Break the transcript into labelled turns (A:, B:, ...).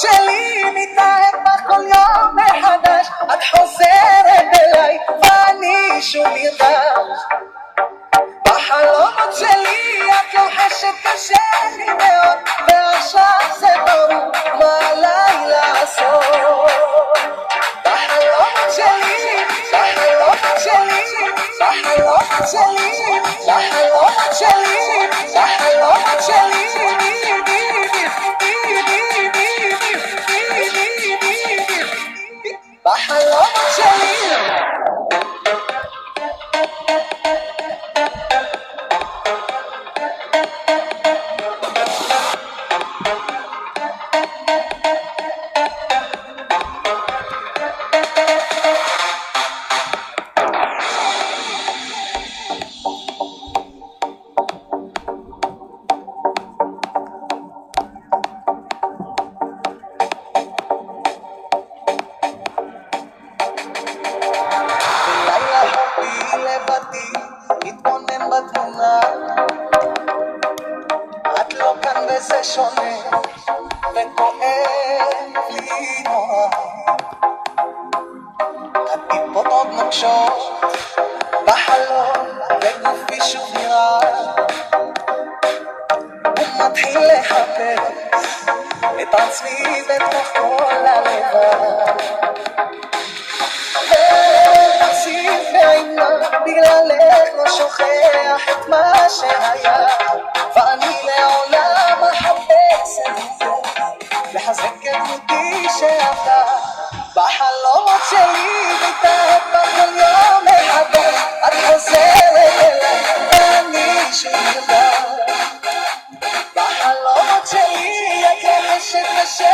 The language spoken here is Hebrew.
A: שלי מתאהב בך כל יום מחדש, את חוזרת אליי ואני שוב נרגש. בחלומות שלי את לוחשת קשה לי מאוד, ועכשיו זה ברור מה עליי לעשות. בחלומות שלי, בחלומות שלי, בחלומות שלי, בחלומות שלי, בחלומות שלי, בחלומות שלי. מתבונן בתמונה, את לא כאן וזה שונה, וכואב לי נורא. הטיפות עוד נוקשות בחלום, וגופי שוב נראה, ומתחיל לחפש את עצמי בתוך כל הלבד. ונציב ועימה בגללך לא שוכח את מה שהיה, ואני לעולם מחפש את זה, לחזק את דמותי שאתה. בחלומות שלי מתאהב בך כל יום מחדש, את חוזרת אליי ואני שוב נרגש. בחלומות שלי את לוחשת קשה